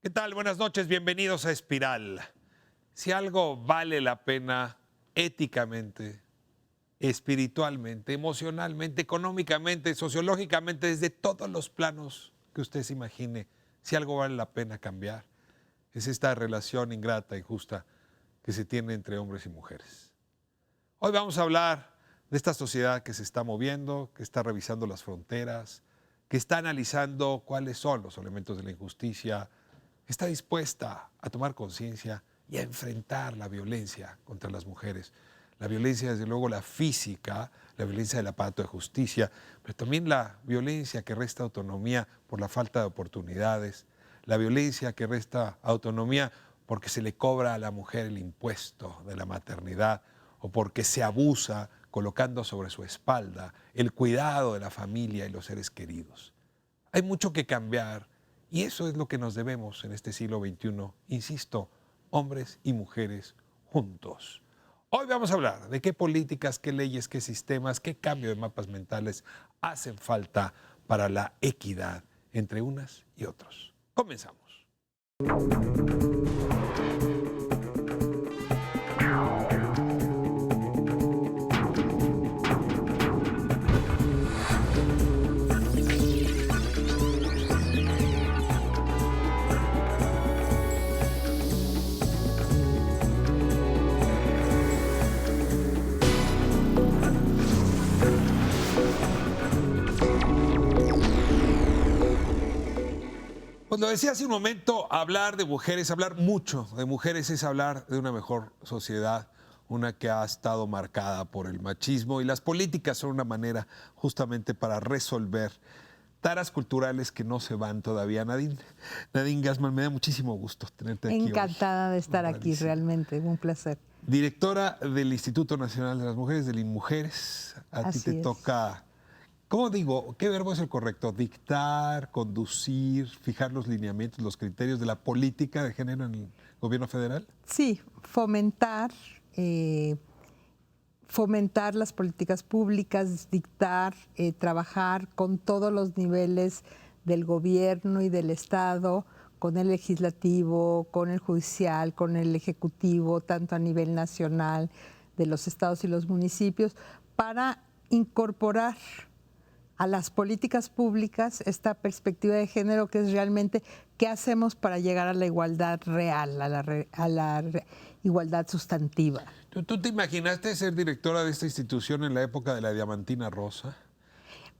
¿Qué tal? Buenas noches, bienvenidos a Espiral. Si algo vale la pena éticamente, espiritualmente, emocionalmente, económicamente, sociológicamente, desde todos los planos que usted se imagine, si algo vale la pena cambiar, es esta relación ingrata y justa que se tiene entre hombres y mujeres. Hoy vamos a hablar de esta sociedad que se está moviendo, que está revisando las fronteras, que está analizando cuáles son los elementos de la injusticia, está dispuesta a tomar conciencia y a enfrentar la violencia contra las mujeres. La violencia, desde luego, la física, la violencia del aparato de justicia, pero también la violencia que resta autonomía por la falta de oportunidades, la violencia que resta autonomía porque se le cobra a la mujer el impuesto de la maternidad o porque se abusa colocando sobre su espalda el cuidado de la familia y los seres queridos. Hay mucho que cambiar y eso es lo que nos debemos en este siglo XXI, insisto, hombres y mujeres juntos. Hoy vamos a hablar de qué políticas, qué leyes, qué sistemas, qué cambio de mapas mentales hacen falta para la equidad entre unas y otros. Comenzamos. Pues lo decía hace un momento, hablar de mujeres, hablar mucho de mujeres es hablar de una mejor sociedad, una que ha estado marcada por el machismo y las políticas son una manera justamente para resolver taras culturales que no se van todavía. Nadine Gassman, me da muchísimo gusto tenerte aquí hoy. Encantada de estar aquí, realmente, un placer. Directora del Instituto Nacional de las Mujeres, del INMujeres, a ti te toca... ¿Cómo digo? ¿Qué verbo es el correcto? Dictar, conducir, fijar los lineamientos, los criterios de la política de género en el gobierno federal. Sí, fomentar las políticas públicas, dictar, trabajar con todos los niveles del gobierno y del Estado, con el legislativo, con el judicial, con el ejecutivo, tanto a nivel nacional de los estados y los municipios, para incorporar a las políticas públicas esta perspectiva de género que es realmente qué hacemos para llegar a la igualdad real, a la igualdad sustantiva. ¿Tú te imaginaste ser directora de esta institución en la época de la Diamantina Rosa?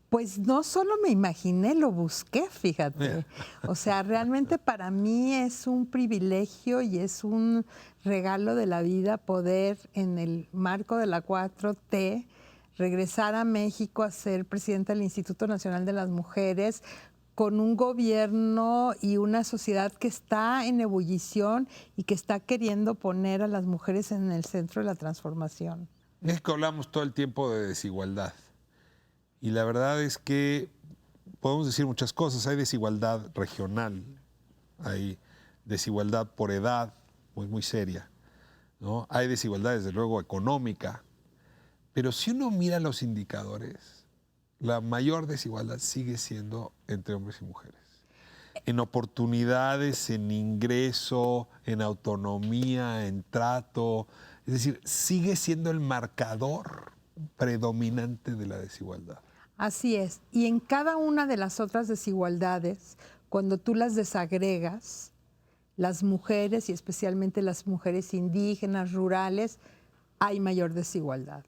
Pues no solo me imaginé, lo busqué, fíjate. O sea, realmente para mí es un privilegio y es un regalo de la vida poder, en el marco de la 4T, regresar a México a ser presidenta del Instituto Nacional de las Mujeres con un gobierno y una sociedad que está en ebullición y que está queriendo poner a las mujeres en el centro de la transformación. Es que hablamos todo el tiempo de desigualdad y la verdad es que podemos decir muchas cosas. Hay desigualdad regional, hay desigualdad por edad, muy seria, ¿no? Hay desigualdad, desde luego, económica. Pero si uno mira los indicadores, la mayor desigualdad sigue siendo entre hombres y mujeres. En oportunidades, en ingreso, en autonomía, en trato. Es decir, sigue siendo el marcador predominante de la desigualdad. Así es. Y en cada una de las otras desigualdades, cuando tú las desagregas, las mujeres y especialmente las mujeres indígenas, rurales, hay mayor desigualdad,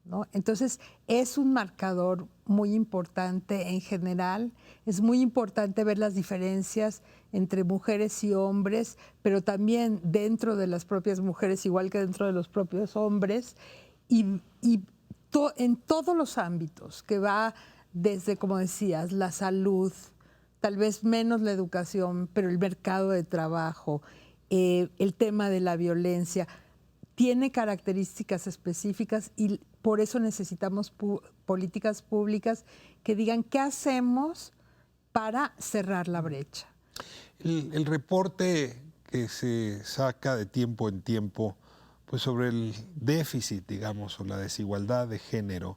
¿no? Entonces, es un marcador muy importante en general. Es muy importante ver las diferencias entre mujeres y hombres, pero también dentro de las propias mujeres, igual que dentro de los propios hombres, en todos los ámbitos, que va desde, como decías, la salud, tal vez menos la educación, pero el mercado de trabajo, el tema de la violencia, tiene características específicas y por eso necesitamos políticas públicas que digan qué hacemos para cerrar la brecha. El reporte que se saca de tiempo en tiempo, pues sobre el déficit, digamos, o la desigualdad de género,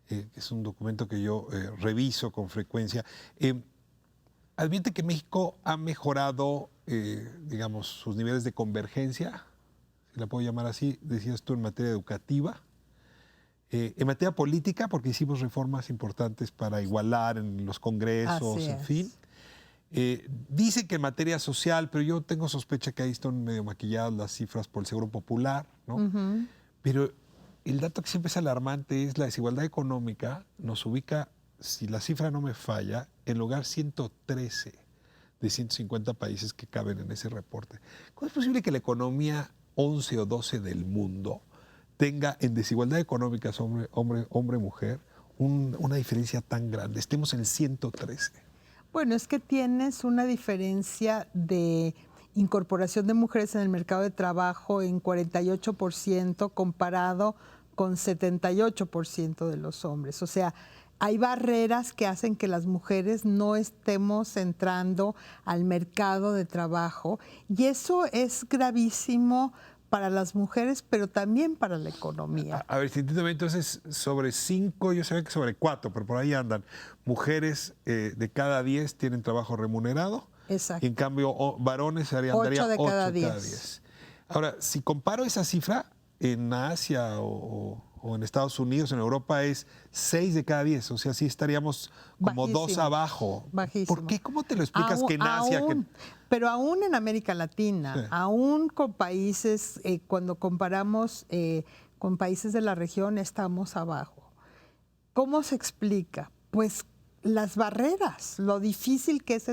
que es un documento que yo reviso con frecuencia, advierte que México ha mejorado, digamos, sus niveles de convergencia, si la puedo llamar así, decías tú, en materia educativa. En materia política, porque hicimos reformas importantes para igualar en los congresos, Así en es. fin. Dice que en materia social, pero yo tengo sospecha que ahí están medio maquilladas las cifras por el Seguro Popular, ¿no? Ujú. Pero el dato que siempre es alarmante es la desigualdad económica. Nos ubica, si la cifra no me falla, en lugar 113 de 150 países que caben en ese reporte. ¿Cómo es posible que la economía 11 o 12 del mundo tenga en desigualdad económica hombre-mujer una diferencia tan grande? Estemos en el 113. Bueno, es que tienes una diferencia de incorporación de mujeres en el mercado de trabajo en 48% comparado con 78% de los hombres. O sea, hay barreras que hacen que las mujeres no estemos entrando al mercado de trabajo y eso es gravísimo para las mujeres, pero también para la economía. A ver, si entiendo bien, entonces sobre 5, yo sabía que sobre 4, pero por ahí andan, mujeres de cada 10 tienen trabajo remunerado. Exacto. Y en cambio, varones andaría 8 de 8 cada de cada 10. 10. Ahora, si comparo esa cifra en Asia o en Estados Unidos, en Europa, es 6 de cada 10. O sea, sí estaríamos como Bajísimo. 2 abajo. Bajísimo. ¿Por qué? ¿Cómo te lo explicas que en Asia... Pero aún en América Latina, Sí. aún con países, cuando comparamos con países de la región, estamos abajo. ¿Cómo se explica? Pues las barreras, lo difícil que es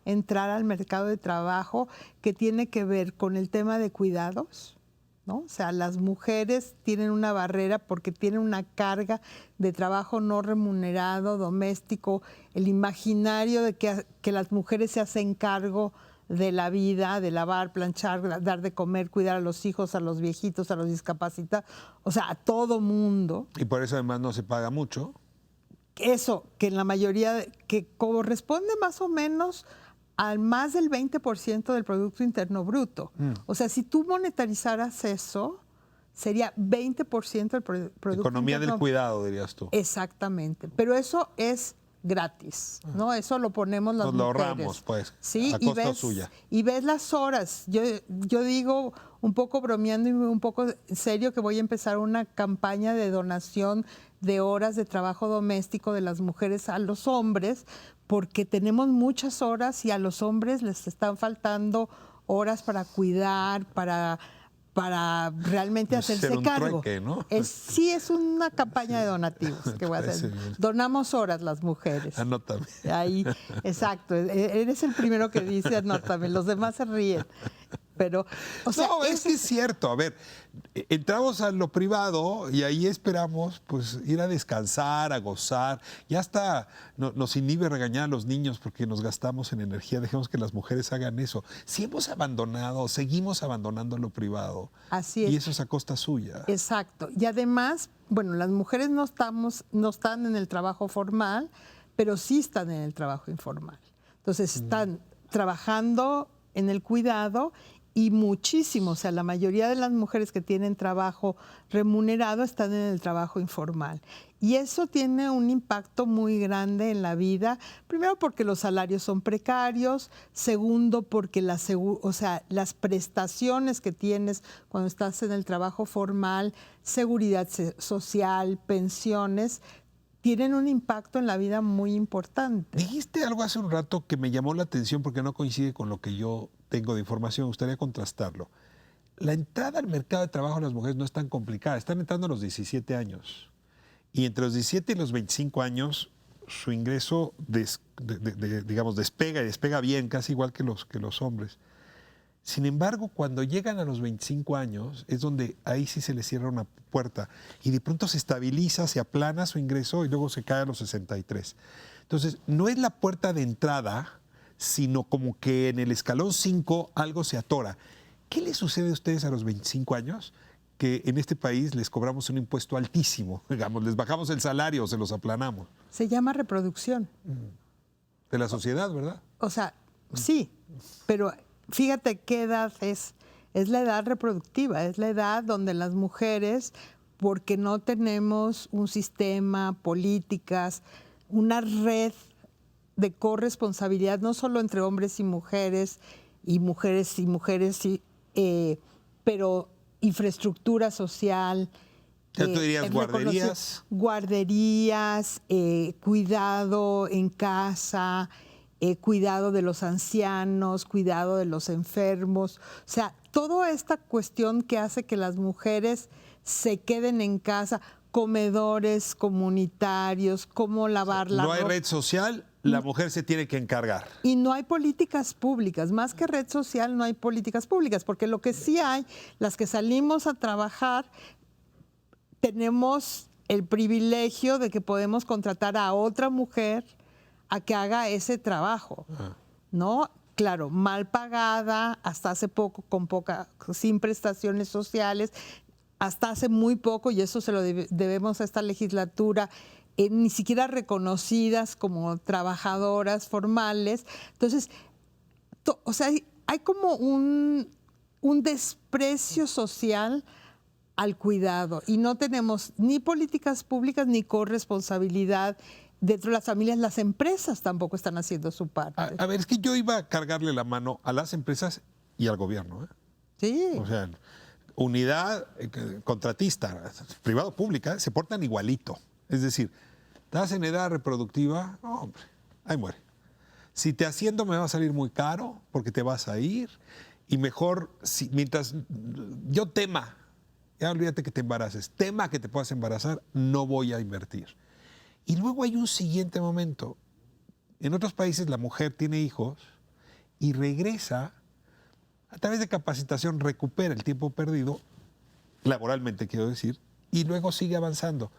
entrar al mercado de trabajo, que tiene que ver con el tema de cuidados, ¿no? O sea, las mujeres tienen una barrera porque tienen una carga de trabajo no remunerado, doméstico, el imaginario de que las mujeres se hacen cargo de la vida, de lavar, planchar, dar de comer, cuidar a los hijos, a los viejitos, a los discapacitados, o sea, a todo mundo. Y por eso además no se paga mucho. Eso, que en la mayoría, que corresponde más o menos al más del 20% del Producto Interno Bruto. O sea, si tú monetarizaras eso, sería 20% del Producto Economía Interno. del cuidado, dirías tú. Exactamente, pero eso es gratis, ¿no? Eso lo ponemos las Nos lo mujeres. ahorramos, pues, Sí, a costa suya. Y ves las horas. Yo digo, un poco bromeando y un poco serio, que voy a empezar una campaña de donación de horas de trabajo doméstico de las mujeres a los hombres, porque tenemos muchas horas y a los hombres les están faltando horas para cuidar, para realmente Pues hacerse ser un cargo. trueque, ¿no? Sí, es una campaña de donativos que voy a hacer. Parece bien. Donamos horas las mujeres. Anótame. Ahí, exacto. Eres el primero que dice anótame, los demás se ríen. Pero, o sea, No, es que es cierto. A ver, entramos a lo privado y ahí esperamos pues ir a descansar, a gozar. Ya hasta nos inhibe regañar a los niños porque nos gastamos en energía. Dejemos que las mujeres hagan eso. Si hemos abandonado, seguimos abandonando lo privado. Así es. Y eso es a costa suya. Exacto. Y además, bueno, las mujeres no están en el trabajo formal, pero sí están en el trabajo informal. Entonces, están trabajando en el cuidado y muchísimo, o sea, la mayoría de las mujeres que tienen trabajo remunerado están en el trabajo informal. Y eso tiene un impacto muy grande en la vida, primero porque los salarios son precarios, segundo porque las prestaciones que tienes cuando estás en el trabajo formal, seguridad social, pensiones, tienen un impacto en la vida muy importante. Dijiste algo hace un rato que me llamó la atención porque no coincide con lo que yo tengo de información. Me gustaría contrastarlo. La entrada al mercado de trabajo de las mujeres no es tan complicada. Están entrando a los 17 años. Y entre los 17 y los 25 años, su ingreso digamos, despega y despega bien, casi igual que los hombres. Sin embargo, cuando llegan a los 25 años, es donde ahí sí se les cierra una puerta y de pronto se estabiliza, se aplana su ingreso y luego se cae a los 63. Entonces, no es la puerta de entrada, sino como que en el escalón 5 algo se atora. ¿Qué les sucede a ustedes a los 25 años? Que en este país les cobramos un impuesto altísimo, digamos, les bajamos el salario o se los aplanamos. Se llama reproducción. De la sociedad, ¿verdad? O sea, sí, pero fíjate qué edad es. Es la edad reproductiva, es la edad donde las mujeres, porque no tenemos un sistema, políticas, una red de corresponsabilidad, no solo entre hombres y mujeres, pero infraestructura social. Ya tú dirías guarderías. Guarderías, cuidado en casa, cuidado de los ancianos, cuidado de los enfermos. O sea, toda esta cuestión que hace que las mujeres se queden en casa, comedores comunitarios, cómo lavar la ropa. No hay red social, la mujer se tiene que encargar. Y no hay políticas públicas, más que red social no hay políticas públicas, porque lo que sí hay, las que salimos a trabajar, tenemos el privilegio de que podemos contratar a otra mujer a que haga ese trabajo, ¿no? Claro, mal pagada, hasta hace poco sin prestaciones sociales, hasta hace muy poco, y eso se lo debemos a esta legislatura, ni siquiera reconocidas como trabajadoras formales. Entonces, o sea, hay como un desprecio social al cuidado y no tenemos ni políticas públicas ni corresponsabilidad dentro de las familias. Las empresas tampoco están haciendo su parte. A ver, es que yo iba a cargarle la mano a las empresas y al gobierno, ¿eh? Sí. O sea, unidad contratista, privado-pública, se portan igualito. Es decir, estás en edad reproductiva, no, hombre, ahí muere. Si te haciendo me va a salir muy caro porque te vas a ir y mejor, mientras yo tema, ya olvídate que te embaraces, tema que te puedas embarazar, no voy a invertir. Y luego hay un siguiente momento. En otros países la mujer tiene hijos y regresa, a través de capacitación recupera el tiempo perdido, laboralmente quiero decir, y luego sigue avanzando.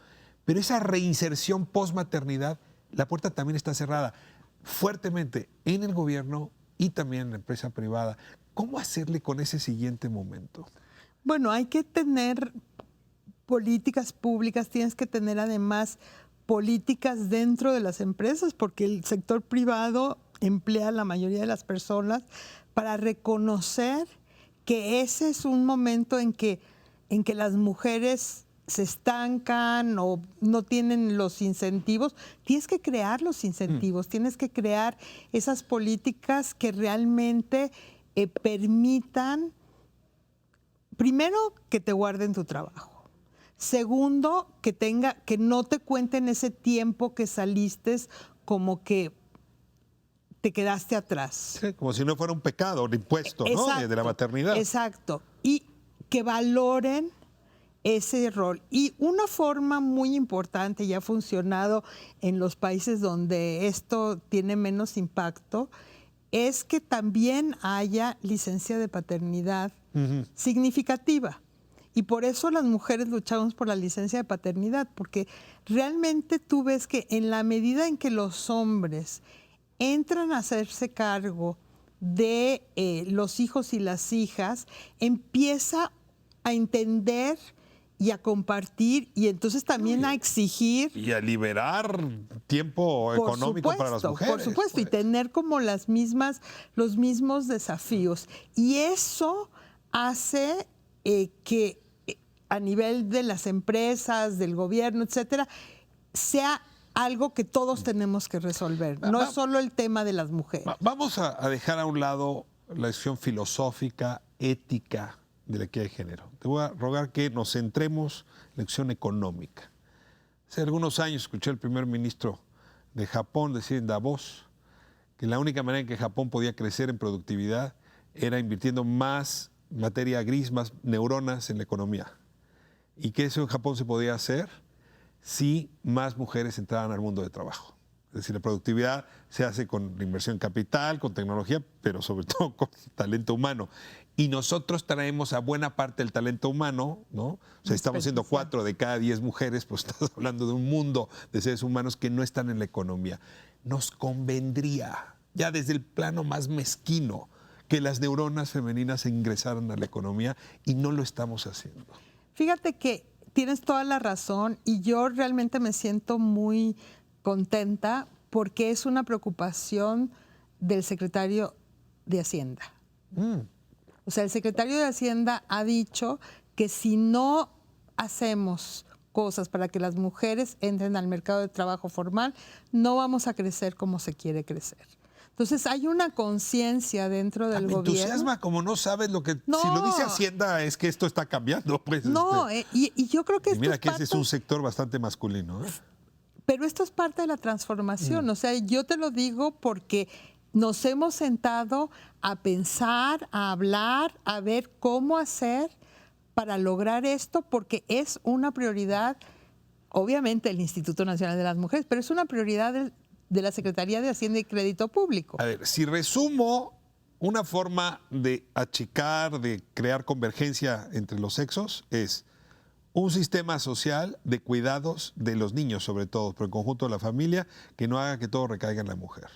Pero esa reinserción post-maternidad, la puerta también está cerrada fuertemente en el gobierno y también en la empresa privada. ¿Cómo hacerle con ese siguiente momento? Bueno, hay que tener políticas públicas, tienes que tener además políticas dentro de las empresas, porque el sector privado emplea a la mayoría de las personas para reconocer que ese es un momento en que las mujeres se estancan o no tienen los incentivos. Tienes que crear los incentivos, tienes que crear esas políticas que realmente permitan, primero, que te guarden tu trabajo. Segundo, que no te cuenten ese tiempo que saliste como que te quedaste atrás. Sí, como si no fuera un pecado, un impuesto, exacto, ¿no? De la maternidad. Exacto. Y que valoren ese rol. Y una forma muy importante, y ha funcionado en los países donde esto tiene menos impacto, es que también haya licencia de paternidad significativa. Y por eso las mujeres luchamos por la licencia de paternidad, porque realmente tú ves que en la medida en que los hombres entran a hacerse cargo de los hijos y las hijas, empieza a entender y a compartir y entonces también a exigir. Y a liberar tiempo económico para las mujeres. Por supuesto, pues. Y tener como los mismos desafíos. Y eso hace que a nivel de las empresas, del gobierno, etcétera, sea algo que todos tenemos que resolver. No es solo el tema de las mujeres. Vamos a dejar a un lado la discusión filosófica, ética de la equidad de género. Te voy a rogar que nos centremos en la cuestión económica. Hace algunos años escuché al primer ministro de Japón decir en Davos que la única manera en que Japón podía crecer en productividad era invirtiendo más materia gris, más neuronas en la economía. Y que eso en Japón se podía hacer si más mujeres entraran al mundo de trabajo. Es decir, la productividad se hace con la inversión en capital, con tecnología, pero sobre todo con talento humano. Y nosotros traemos a buena parte del talento humano, ¿no? O sea, estamos siendo 4 de cada 10 mujeres, pues estás hablando de un mundo de seres humanos que no están en la economía. Nos convendría, ya desde el plano más mezquino, que las neuronas femeninas ingresaran a la economía y no lo estamos haciendo. Fíjate que tienes toda la razón y yo realmente me siento muy contenta porque es una preocupación del secretario de Hacienda. O sea, el secretario de Hacienda ha dicho que si no hacemos cosas para que las mujeres entren al mercado de trabajo formal, no vamos a crecer como se quiere crecer. Entonces hay una conciencia dentro del Me gobierno. entusiasma como no sabes lo que... No. Si lo dice Hacienda es que esto está cambiando. Pues, No, y yo creo que y esto mira es que parte, ese es un sector bastante masculino. pero esto es parte de la transformación. O sea, yo te lo digo porque nos hemos sentado a pensar, a hablar, a ver cómo hacer para lograr esto, porque es una prioridad, obviamente, el Instituto Nacional de las Mujeres, pero es una prioridad de la Secretaría de Hacienda y Crédito Público. A ver, si resumo una forma de achicar, de crear convergencia entre los sexos, es un sistema social de cuidados de los niños, sobre todo, pero en conjunto de la familia, que no haga que todo recaiga en la mujer.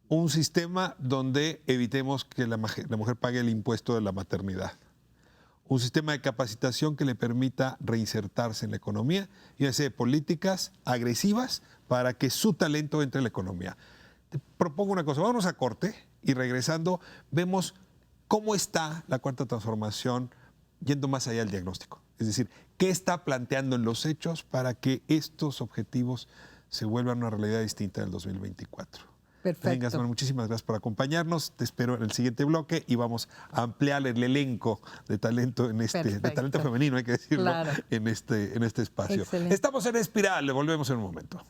Un sistema donde evitemos que la mujer pague el impuesto de la maternidad. Un sistema de capacitación que le permita reinsertarse en la economía y hacer políticas agresivas para que su talento entre en la economía. Te propongo una cosa, vámonos a corte y regresando vemos cómo está la cuarta transformación yendo más allá del diagnóstico. Es decir, qué está planteando en los hechos para que estos objetivos se vuelvan una realidad distinta del 2024. Perfecto. Gasman, muchísimas gracias por acompañarnos. Te espero en el siguiente bloque y vamos a ampliar el elenco de talento de talento femenino, hay que decirlo, claro, en este espacio. Excelente. Estamos en Espiral, le volvemos en un momento.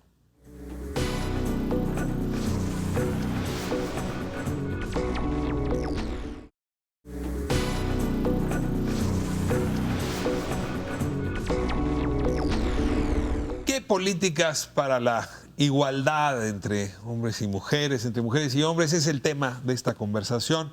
¿Qué políticas para la igualdad entre hombres y mujeres, entre mujeres y hombres? Es el tema de esta conversación.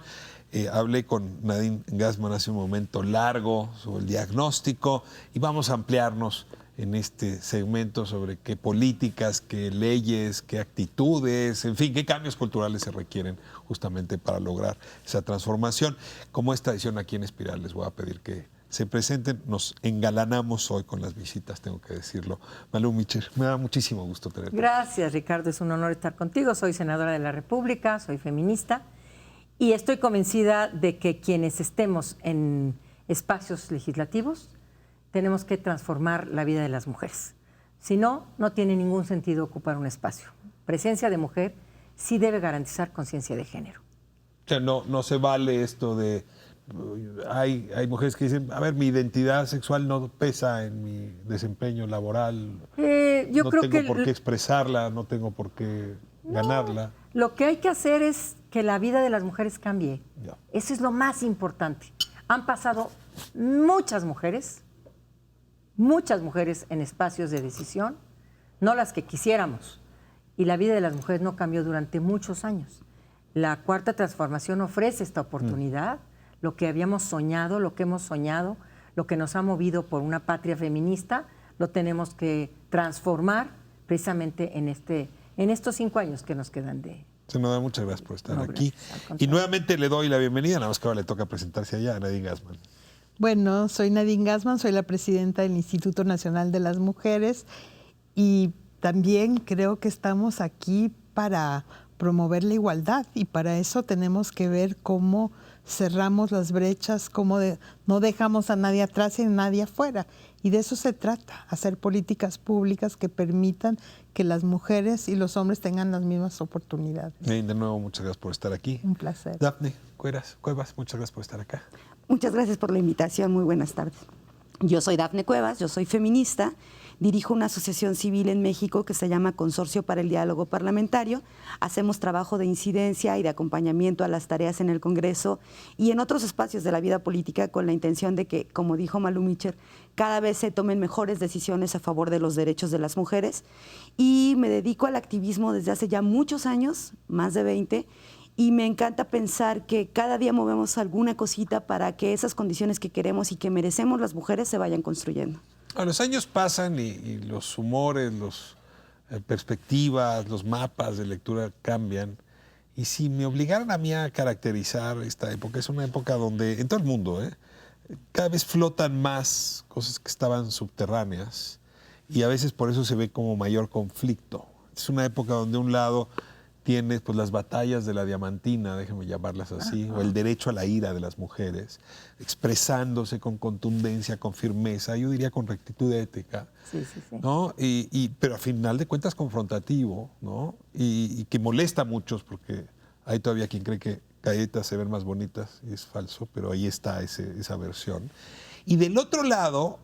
Hablé con Nadine Gassman hace un momento largo sobre el diagnóstico y vamos a ampliarnos en este segmento sobre qué políticas, qué leyes, qué actitudes, en fin, qué cambios culturales se requieren justamente para lograr esa transformación. Como es tradición aquí en Espiral, les voy a pedir que se presenten. Nos engalanamos hoy con las visitas, tengo que decirlo. Malú Micher, me da muchísimo gusto tenerte. Gracias, Ricardo. Es un honor estar contigo. Soy senadora de la República, soy feminista y estoy convencida de que quienes estemos en espacios legislativos tenemos que transformar la vida de las mujeres. Si no, no tiene ningún sentido ocupar un espacio. Presencia de mujer sí debe garantizar conciencia de género. O sea, no se vale esto de... Hay mujeres que dicen, a ver, mi identidad sexual no pesa en mi desempeño laboral, Yo no creo tengo que por qué expresarla, no tengo por qué ganarla. Lo que hay que hacer es que la vida de las mujeres cambie. Ya. Eso es lo más importante. Han pasado muchas mujeres en espacios de decisión, no las que quisiéramos, y la vida de las mujeres no cambió durante muchos años. La cuarta transformación ofrece esta oportunidad. Lo que habíamos soñado, lo que hemos soñado, lo que nos ha movido por una patria feminista, lo tenemos que transformar precisamente en estos 5 años que nos quedan de... Senadora, muchas gracias por estar aquí. Gracias, Y nuevamente le doy la bienvenida, nada más que ahora le toca presentarse allá a Nadine Gassman. Bueno, soy Nadine Gassman, soy la presidenta del Instituto Nacional de las Mujeres y también creo que estamos aquí para promover la igualdad y para eso tenemos que ver cómo cerramos las brechas, cómo no dejamos a nadie atrás y a nadie afuera. Y de eso se trata, hacer políticas públicas que permitan que las mujeres y los hombres tengan las mismas oportunidades. De nuevo, muchas gracias por estar aquí. Un placer. Dafne Cuevas, muchas gracias por estar acá. Muchas gracias por la invitación, muy buenas tardes. Yo soy Dafne Cuevas, yo soy feminista, dirijo una asociación civil en México que se llama Consorcio para el Diálogo Parlamentario. Hacemos trabajo de incidencia y de acompañamiento a las tareas en el Congreso y en otros espacios de la vida política con la intención de que, como dijo Malú Micher, cada vez se tomen mejores decisiones a favor de los derechos de las mujeres. Y me dedico al activismo desde hace ya muchos años, más de 20, y me encanta pensar que cada día movemos alguna cosita para que esas condiciones que queremos y que merecemos las mujeres se vayan construyendo. Los años pasan y los humores, las perspectivas, los mapas de lectura cambian. Y si me obligaran a mí a caracterizar esta época, es una época donde, en todo el mundo, cada vez flotan más cosas que estaban subterráneas y a veces por eso se ve como mayor conflicto. Es una época donde un lado tienes pues las batallas de la diamantina, déjame llamarlas así, o el derecho a la ira de las mujeres, expresándose con contundencia, con firmeza, yo diría con rectitud ética, Sí. ¿no? Pero a final de cuentas confrontativo, ¿no? Y que molesta a muchos porque hay todavía quien cree que galletas se ven más bonitas, y es falso, pero ahí está esa versión. Y del otro lado,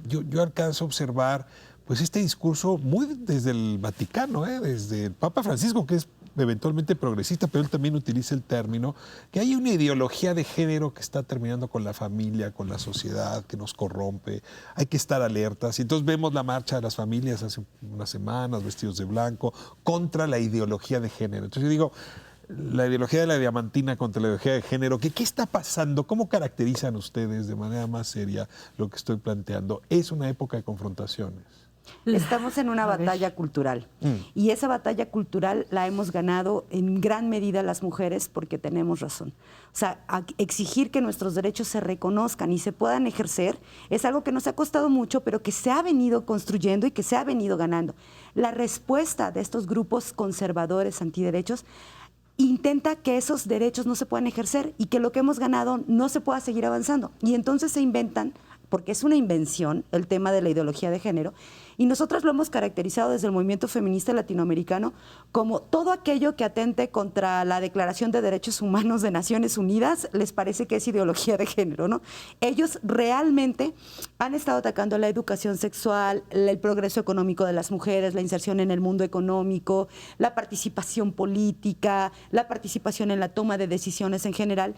yo alcanzo a observar pues este discurso muy desde el Vaticano, desde el Papa Francisco, que es eventualmente progresista, pero él también utiliza el término, que hay una ideología de género que está terminando con la familia, con la sociedad, que nos corrompe, hay que estar alertas. Y entonces vemos la marcha de las familias hace unas semanas, vestidos de blanco, contra la ideología de género. Entonces yo digo, la ideología de la diamantina contra la ideología de género, ¿qué está pasando? ¿Cómo caracterizan ustedes de manera más seria lo que estoy planteando? Es una época de confrontaciones. Estamos en una batalla cultural y esa batalla cultural la hemos ganado en gran medida las mujeres porque tenemos razón. O sea, exigir que nuestros derechos se reconozcan y se puedan ejercer es algo que nos ha costado mucho, pero que se ha venido construyendo y que se ha venido ganando. La respuesta de estos grupos conservadores antiderechos intenta que esos derechos no se puedan ejercer y que lo que hemos ganado no se pueda seguir avanzando. Y entonces se inventan, porque es una invención, el tema de la ideología de género, y nosotros lo hemos caracterizado desde el movimiento feminista latinoamericano como todo aquello que atente contra la Declaración de Derechos Humanos de Naciones Unidas, les parece que es ideología de género, ¿no? Ellos realmente han estado atacando la educación sexual, el progreso económico de las mujeres, la inserción en el mundo económico, la participación política, la participación en la toma de decisiones en general.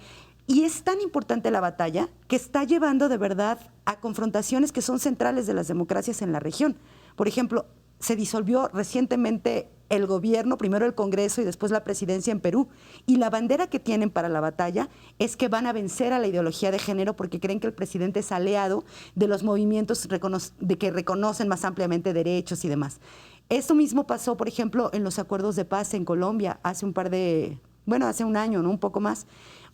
Y es tan importante la batalla que está llevando de verdad a confrontaciones que son centrales de las democracias en la región. Por ejemplo, se disolvió recientemente el gobierno, primero el Congreso y después la presidencia en Perú. Y la bandera que tienen para la batalla es que van a vencer a la ideología de género porque creen que el presidente es aliado de los movimientos de que reconocen más ampliamente derechos y demás. Esto mismo pasó, por ejemplo, en los acuerdos de paz en Colombia hace hace un año, ¿no? Un poco más.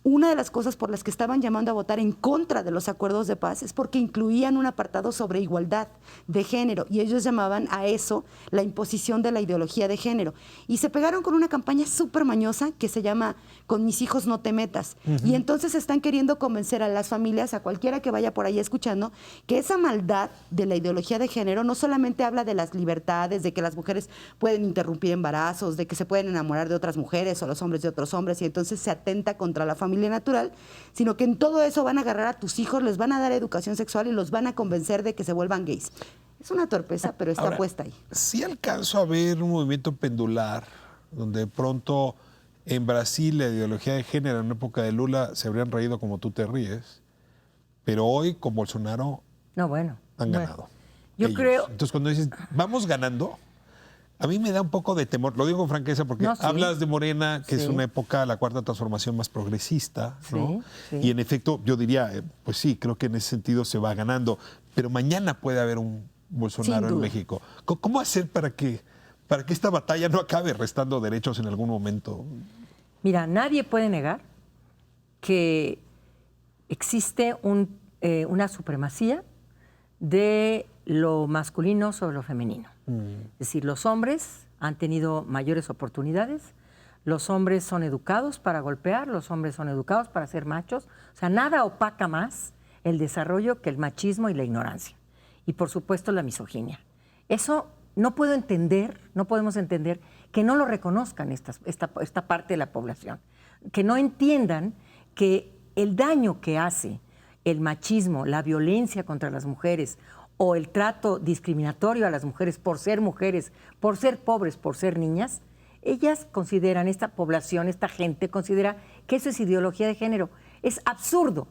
Una de las cosas por las que estaban llamando a votar en contra de los acuerdos de paz es porque incluían un apartado sobre igualdad de género y ellos llamaban a eso la imposición de la ideología de género. Y se pegaron con una campaña súper mañosa que se llama Con mis hijos no te metas. Y entonces están queriendo convencer a las familias, a cualquiera que vaya por ahí escuchando, que esa maldad de la ideología de género no solamente habla de las libertades, de que las mujeres pueden interrumpir embarazos, de que se pueden enamorar de otras mujeres o los hombres de otros hombres y entonces se atenta contra la familia natural, sino que en todo eso van a agarrar a tus hijos, les van a dar educación sexual y los van a convencer de que se vuelvan gays. Es una torpeza, pero está Ahora, puesta ahí. Sí alcanzo a ver un movimiento pendular, donde de pronto en Brasil la ideología de género en la época de Lula se habrían reído como tú te ríes, pero hoy con Bolsonaro han ganado. Yo creo... Entonces cuando dices, vamos ganando, a mí me da un poco de temor, lo digo con franqueza, porque hablas de Morena, que es una época, la cuarta transformación más progresista, ¿no? Y en efecto, yo diría, pues sí, creo que en ese sentido se va ganando, pero mañana puede haber un Bolsonaro en México. ¿Cómo hacer para que esta batalla no acabe restando derechos en algún momento? Mira, nadie puede negar que existe una supremacía de lo masculino sobre lo femenino. Es decir, los hombres han tenido mayores oportunidades, los hombres son educados para golpear, los hombres son educados para ser machos. O sea, nada opaca más el desarrollo que el machismo y la ignorancia. Y por supuesto la misoginia. Eso no podemos entender que no lo reconozcan esta parte de la población. Que no entiendan que el daño que hace el machismo, la violencia contra las mujeres o el trato discriminatorio a las mujeres, por ser pobres, por ser niñas, ellas consideran, esta población, esta gente considera que eso es ideología de género. Es absurdo,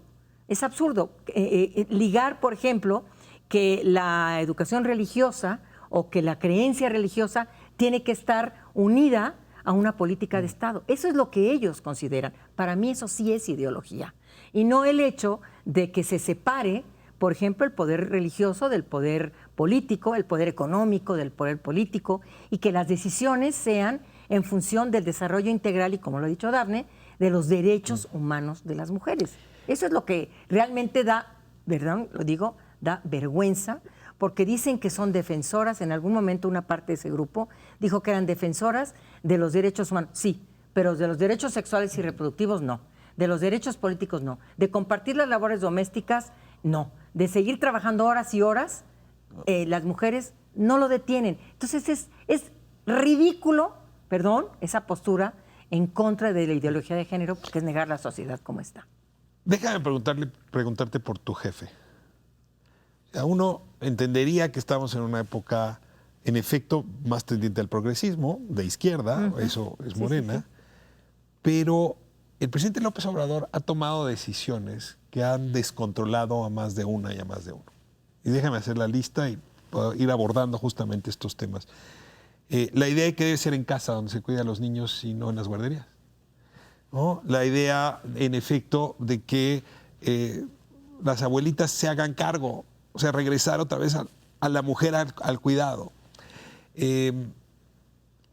ligar, por ejemplo, que la educación religiosa o que la creencia religiosa tiene que estar unida a una política de Estado. Eso es lo que ellos consideran. Para mí eso sí es ideología. Y no el hecho de que se separe, por ejemplo, el poder religioso del poder político, el poder económico del poder político, y que las decisiones sean en función del desarrollo integral y, como lo ha dicho Dafne, de los derechos humanos de las mujeres. Eso es lo que realmente da, ¿verdad? Lo digo, da vergüenza, porque dicen que son defensoras. En algún momento una parte de ese grupo dijo que eran defensoras de los derechos humanos. Sí, pero de los derechos sexuales y reproductivos no. De los derechos políticos no. De compartir las labores domésticas no. De seguir trabajando horas y horas, las mujeres no lo detienen. Entonces es ridículo, perdón, esa postura en contra de la ideología de género, porque es negar la sociedad como está. Déjame preguntarte por tu jefe. Uno entendería que estamos en una época, en efecto, más tendiente al progresismo, de izquierda, eso es Morena, pero el presidente López Obrador ha tomado decisiones que han descontrolado a más de una y a más de uno. Y déjame hacer la lista y ir abordando justamente estos temas. La idea de que debe ser en casa donde se cuida a los niños y no en las guarderías, ¿no? La idea, en efecto, de que las abuelitas se hagan cargo, o sea, regresar otra vez a la mujer al cuidado.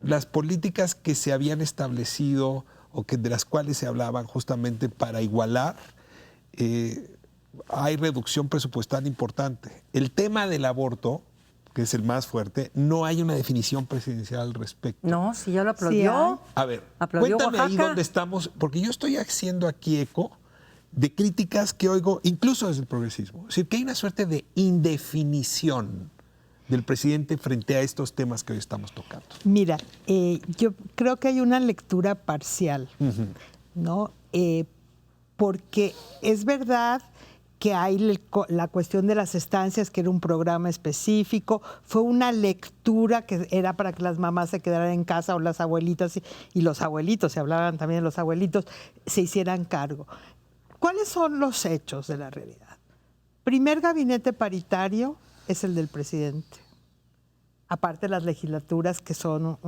Las políticas que se habían establecido o de las cuales se hablaban justamente para igualar, hay reducción presupuestal importante. El tema del aborto, que es el más fuerte, no hay una definición presidencial al respecto. No, si ya lo aplaudió. Sí, a ver, aplaudió cuéntame ahí Oaxaca. dónde estamos, porque yo estoy haciendo aquí eco de críticas que oigo, incluso desde el progresismo. Es decir, que hay una suerte de indefinición del presidente frente a estos temas que hoy estamos tocando. Mira, yo creo que hay una lectura parcial, ¿no? Porque es verdad que hay la cuestión de las estancias, que era un programa específico, fue una lectura que era para que las mamás se quedaran en casa o las abuelitas y los abuelitos, se hablaban también de los abuelitos, se hicieran cargo. ¿Cuáles son los hechos de la realidad? Primer gabinete paritario es el del presidente. Aparte las legislaturas que son...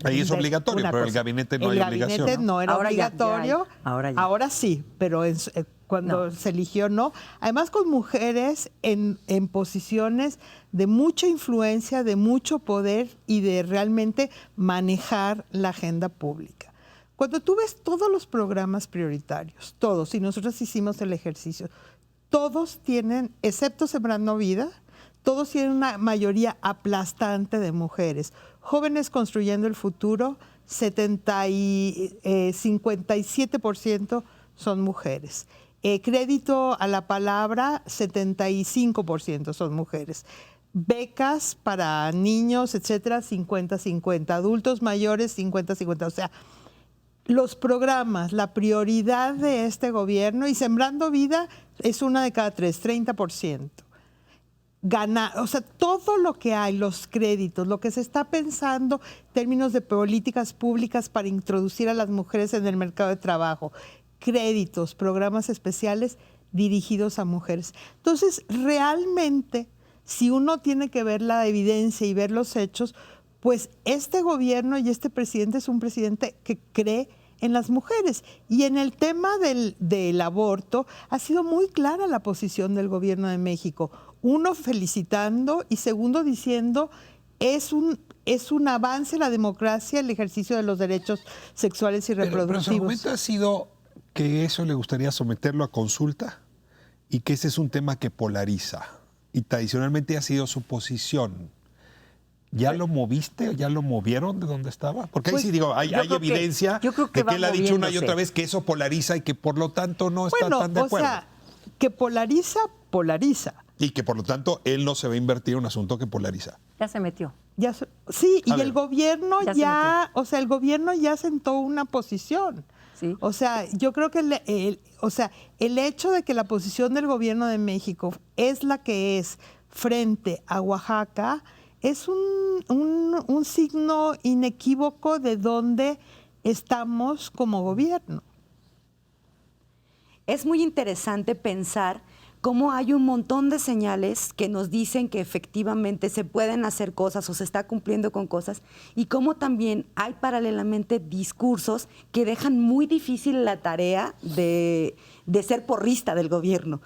Ahí es obligatorio, pero el gabinete no hay obligación. El gabinete no era Ahora ya obligatorio, hay. Ahora sí, pero cuando se eligió no. Además con mujeres en posiciones de mucha influencia, de mucho poder y de realmente manejar la agenda pública. Cuando tú ves todos los programas prioritarios, todos, y nosotros hicimos el ejercicio, todos tienen, excepto Sembrando Vida, todos tienen una mayoría aplastante de mujeres. Jóvenes Construyendo el Futuro, 57% son mujeres. Crédito a la Palabra, 75% son mujeres. Becas para niños, etcétera, 50-50. Adultos mayores, 50-50. O sea, los programas, la prioridad de este gobierno, y Sembrando Vida es una de cada tres, 30%. O sea, todo lo que hay, los créditos, lo que se está pensando en términos de políticas públicas para introducir a las mujeres en el mercado de trabajo, créditos, programas especiales dirigidos a mujeres. Entonces, realmente, si uno tiene que ver la evidencia y ver los hechos, pues este gobierno y este presidente es un presidente que cree en las mujeres. Y en el tema del aborto ha sido muy clara la posición del gobierno de México. Uno, felicitando, y segundo, diciendo es un avance la democracia, el ejercicio de los derechos sexuales y reproductivos. Pero su argumento ha sido que eso le gustaría someterlo a consulta y que ese es un tema que polariza. Y tradicionalmente ha sido su posición. ¿Ya lo moviste o ya lo movieron de donde estaba? Porque ahí Pues, sí digo, hay evidencia yo creo que de que él ha dicho una y moviéndose. otra vez que eso polariza y que por lo tanto no está tan de acuerdo. O sea, que polariza. Y que por lo tanto él no se va a invertir en un asunto que polariza. Ya se metió. Sí, A y ver. el gobierno el gobierno ya sentó una posición. Sí. O sea, yo creo que el hecho de que la posición del gobierno de México es la que es frente a Oaxaca es un signo inequívoco de dónde estamos como gobierno. Es muy interesante pensar cómo hay un montón de señales que nos dicen que efectivamente se pueden hacer cosas o se está cumpliendo con cosas, y cómo también hay paralelamente discursos que dejan muy difícil la tarea de de ser porrista del gobierno.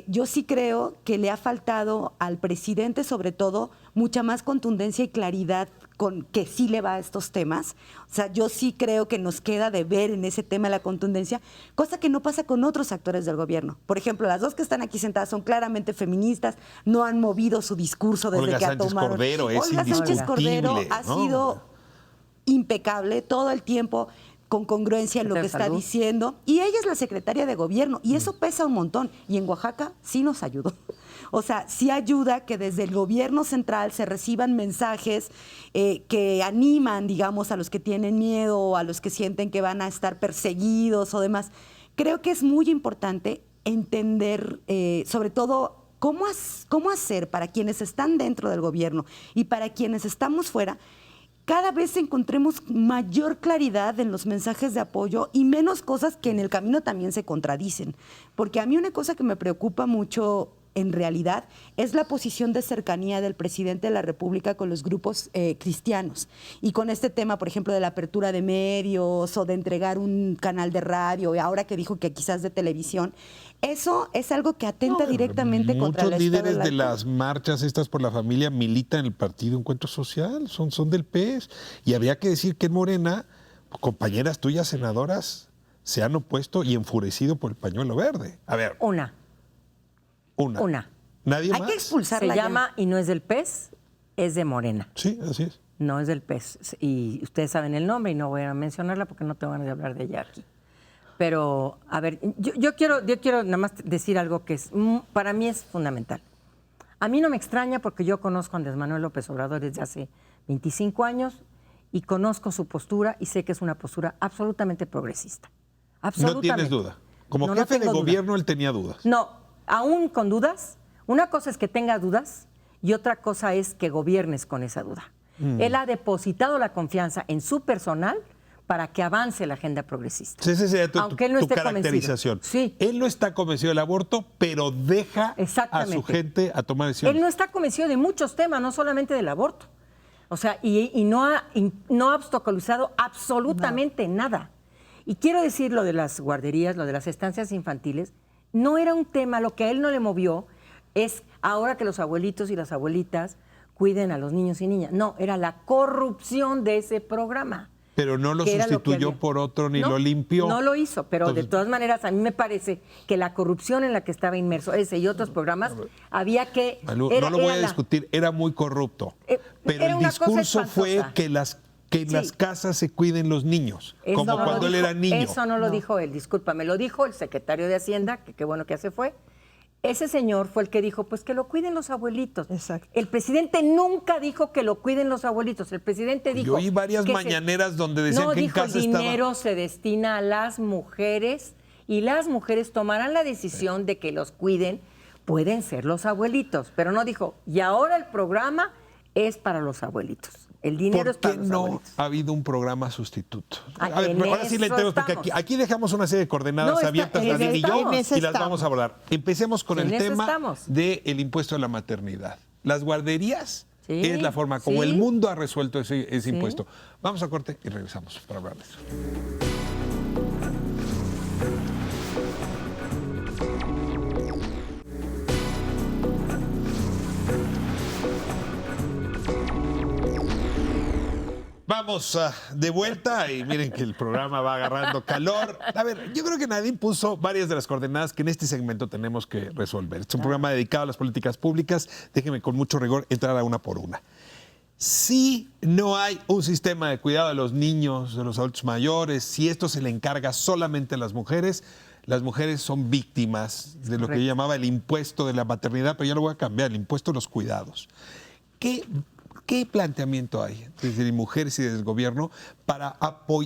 Yo sí creo que le ha faltado al presidente, sobre todo, mucha más contundencia y claridad con que sí le va a estos temas. O sea, yo sí creo que nos queda de ver en ese tema la contundencia, cosa que no pasa con otros actores del gobierno. Por ejemplo, las dos que están aquí sentadas son claramente feministas, no han movido su discurso desde Olga que ha Sánchez tomado. Cordero es Olga Sánchez Cordero indiscutible, ha ¿no? sido impecable todo el tiempo, con congruencia en lo que está diciendo. Y ella es la secretaria de gobierno y eso pesa un montón. Y en Oaxaca sí nos ayudó. O sea, sí ayuda que desde el gobierno central se reciban mensajes que animan, digamos, a los que tienen miedo o a los que sienten que van a estar perseguidos o demás. Creo que es muy importante entender, sobre todo, cómo hacer para quienes están dentro del gobierno y para quienes estamos fuera, cada vez encontremos mayor claridad en los mensajes de apoyo y menos cosas que en el camino también se contradicen. Porque a mí una cosa que me preocupa mucho en realidad es la posición de cercanía del presidente de la República con los grupos cristianos. Y con este tema, por ejemplo, de la apertura de medios o de entregar un canal de radio, y ahora que dijo que quizás de televisión, eso es algo que atenta directamente contra el Estado. Muchos líderes de las marchas estas por la familia militan en el Partido Encuentro Social, son del PES. Y habría que decir que en Morena, compañeras tuyas senadoras se han opuesto y enfurecido por el pañuelo verde. A ver. Una. ¿Nadie más? Hay que expulsarla. Se llama, y no es del PES, es de Morena. Sí, así es. No es del PES. Y ustedes saben el nombre y no voy a mencionarla porque no tengo ganas de hablar de ella aquí. Pero, a ver, yo quiero nada más decir algo que para mí es fundamental. A mí no me extraña porque yo conozco a Andrés Manuel López Obrador desde hace 25 años y conozco su postura y sé que es una postura absolutamente progresista. Absolutamente. No tienes duda. Como jefe de gobierno él tenía dudas. No, aún con dudas. Una cosa es que tenga dudas y otra cosa es que gobiernes con esa duda. Él ha depositado la confianza en su personal para que avance la agenda progresista. Sí, esa sería aunque él no tu esté caracterización. Sí. Él no está convencido del aborto, pero deja a su gente a tomar decisiones. Él no está convencido de muchos temas, no solamente del aborto. O sea, y no ha obstaculizado absolutamente nada. Y quiero decir lo de las guarderías, lo de las estancias infantiles, no era un tema, lo que a él no le movió es ahora que los abuelitos y las abuelitas cuiden a los niños y niñas. No, era la corrupción de ese programa. Pero no lo sustituyó por otro ni lo limpió. No lo hizo, pero de todas maneras a mí me parece que la corrupción en la que estaba inmerso ese y otros programas había que... Malú, no lo voy a discutir, era muy corrupto. Pero el discurso fue que en las casas se cuiden los niños, como no cuando él era niño. Eso no lo dijo él, discúlpame, lo dijo el secretario de Hacienda, que qué bueno que ya se fue. Ese señor fue el que dijo, pues que lo cuiden los abuelitos. Exacto. El presidente nunca dijo que lo cuiden los abuelitos. El presidente dijo... Yo oí varias mañaneras donde decían que en casa estaba... No, dijo, el dinero se destina a las mujeres y las mujeres tomarán la decisión de que los cuiden. Pueden ser los abuelitos, pero no dijo, y ahora el programa es para los abuelitos. El dinero es para los abuelitos. ¿Por qué no ha habido un programa sustituto? A ver, ahora sí le entendemos, porque aquí dejamos una serie de coordenadas abiertas, David y yo, y las vamos a abordar. Empecemos con el tema del impuesto a la maternidad. Las guarderías es la forma como el mundo ha resuelto ese impuesto. Vamos a corte y regresamos para hablar de eso. Vamos de vuelta y miren que el programa va agarrando calor. A ver, yo creo que Nadine puso varias de las coordenadas que en este segmento tenemos que resolver. Es un programa dedicado a las políticas públicas. Déjenme con mucho rigor entrar a una por una. Si no hay un sistema de cuidado de los niños, de los adultos mayores, si esto se le encarga solamente a las mujeres son víctimas de lo que yo llamaba el impuesto de la maternidad, pero ya lo voy a cambiar, el impuesto de los cuidados. ¿Qué planteamiento hay desde mujeres y desde el gobierno para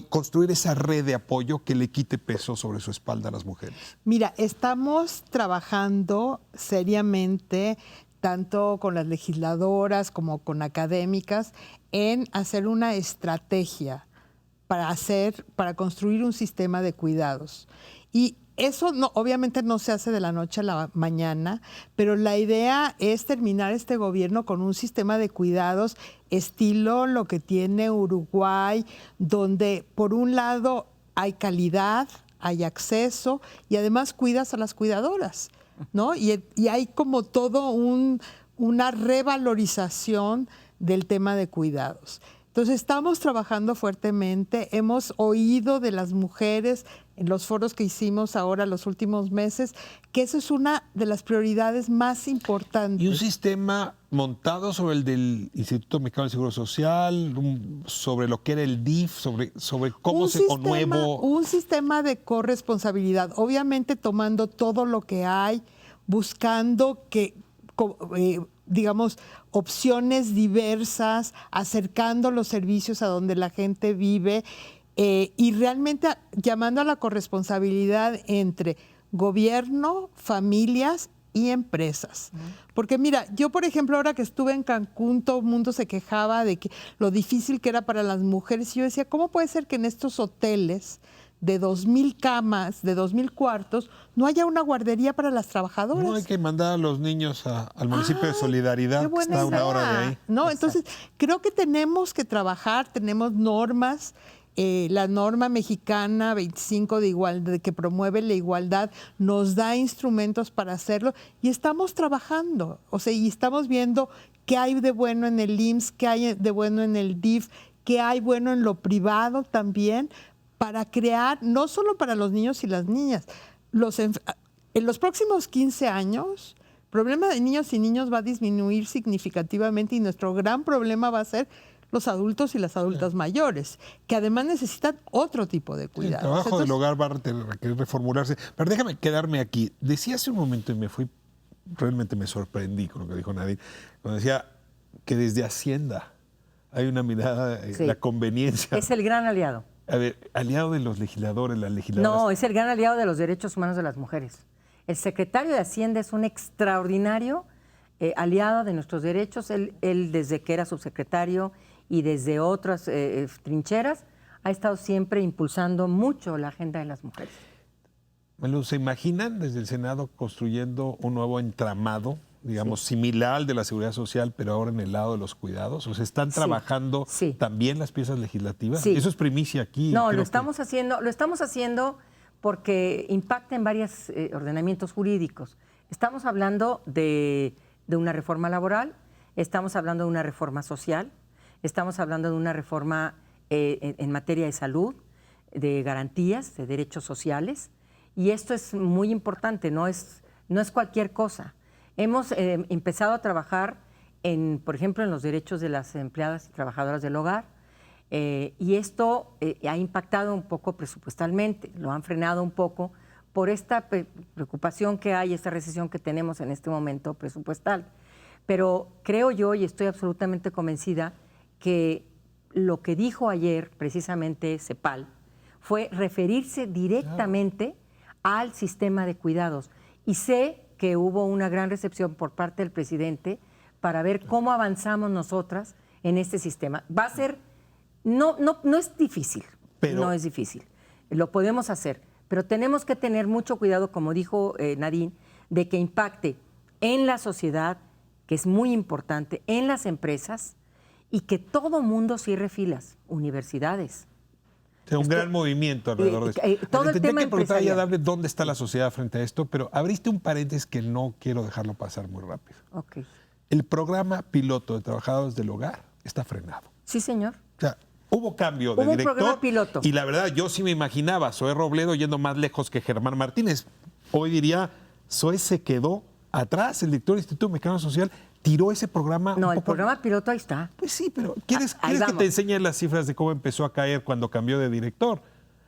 construir esa red de apoyo que le quite peso sobre su espalda a las mujeres? Mira, estamos trabajando seriamente, tanto con las legisladoras como con académicas, en hacer una estrategia para construir un sistema de cuidados. Y eso obviamente no se hace de la noche a la mañana, pero la idea es terminar este gobierno con un sistema de cuidados estilo lo que tiene Uruguay, donde por un lado hay calidad, hay acceso y además cuidas a las cuidadoras, ¿no? Y hay como todo una revalorización del tema de cuidados. Entonces estamos trabajando fuertemente, hemos oído de las mujeres en los foros que hicimos ahora los últimos meses, que eso es una de las prioridades más importantes. Y un sistema montado sobre el del Instituto Mexicano del Seguro Social, sobre lo que era el DIF, sobre cómo Un sistema de corresponsabilidad, obviamente tomando todo lo que hay, buscando que digamos, opciones diversas, acercando los servicios a donde la gente vive y realmente llamando a la corresponsabilidad entre gobierno, familias y empresas. Porque mira, yo por ejemplo, ahora que estuve en Cancún, todo el mundo se quejaba de que lo difícil que era para las mujeres. Y yo decía, ¿cómo puede ser que en estos hoteles de 2,000 camas, de 2,000 cuartos, no haya una guardería para las trabajadoras? No hay que mandar a los niños al municipio de Solidaridad, que está a una hora de ahí. No, entonces creo que tenemos que trabajar, tenemos normas, la norma mexicana 25 de igualdad, que promueve la igualdad, nos da instrumentos para hacerlo y estamos trabajando, o sea, y estamos viendo qué hay de bueno en el IMSS, qué hay de bueno en el DIF, qué hay bueno en lo privado también, para crear, no solo para los niños y las niñas, en los próximos 15 años, el problema de niños y niños va a disminuir significativamente y nuestro gran problema va a ser los adultos y las adultas mayores, que además necesitan otro tipo de cuidados. El trabajo del hogar va a requerir reformularse. Pero déjame quedarme aquí. Decía hace un momento y realmente me sorprendí con lo que dijo Nadine, cuando decía que desde Hacienda hay una mirada, la conveniencia. Es el gran aliado. A ver, aliado de los legisladores, las legisladoras. No, es el gran aliado de los derechos humanos de las mujeres. El secretario de Hacienda es un extraordinario aliado de nuestros derechos. Él, desde que era subsecretario y desde otras trincheras, ha estado siempre impulsando mucho la agenda de las mujeres. Bueno, ¿se imaginan desde el Senado construyendo un nuevo entramado, digamos, similar al de la seguridad social, pero ahora en el lado de los cuidados? ¿O se están trabajando también las piezas legislativas? Sí. Eso es primicia aquí. No, lo estamos haciendo porque impacta en varios ordenamientos jurídicos. Estamos hablando de una reforma laboral, estamos hablando de una reforma social, estamos hablando de una reforma en materia de salud, de garantías, de derechos sociales, y esto es muy importante, no es cualquier cosa. Hemos empezado a trabajar, por ejemplo, en los derechos de las empleadas y trabajadoras del hogar, y esto ha impactado un poco presupuestalmente, lo han frenado un poco por esta preocupación que hay, esta recesión que tenemos en este momento presupuestal. Pero creo yo, y estoy absolutamente convencida, que lo que dijo ayer precisamente CEPAL fue referirse directamente al sistema de cuidados. Y sé que hubo una gran recepción por parte del presidente para ver cómo avanzamos nosotras en este sistema. Va a ser, no es difícil, no es difícil, lo podemos hacer, pero tenemos que tener mucho cuidado, como dijo Nadine, de que impacte en la sociedad, que es muy importante, en las empresas, y que todo mundo cierre filas, universidades. O sea, un gran movimiento alrededor de esto. Todo el tema empresarial. Dable dónde está la sociedad frente a esto, pero abriste un paréntesis que no quiero dejarlo pasar muy rápido. Okay. El programa piloto de trabajadores del hogar está frenado. Sí, señor. O sea, hubo cambio de director. Un programa piloto. Y la verdad, yo sí me imaginaba a Zoé Robledo yendo más lejos que Germán Martínez. Hoy diría, Zoé se quedó atrás, el director del Instituto Mexicano Social tiró ese programa. No, el programa piloto ahí está. Pues sí, pero ¿quieres que te enseñe las cifras de cómo empezó a caer cuando cambió de director?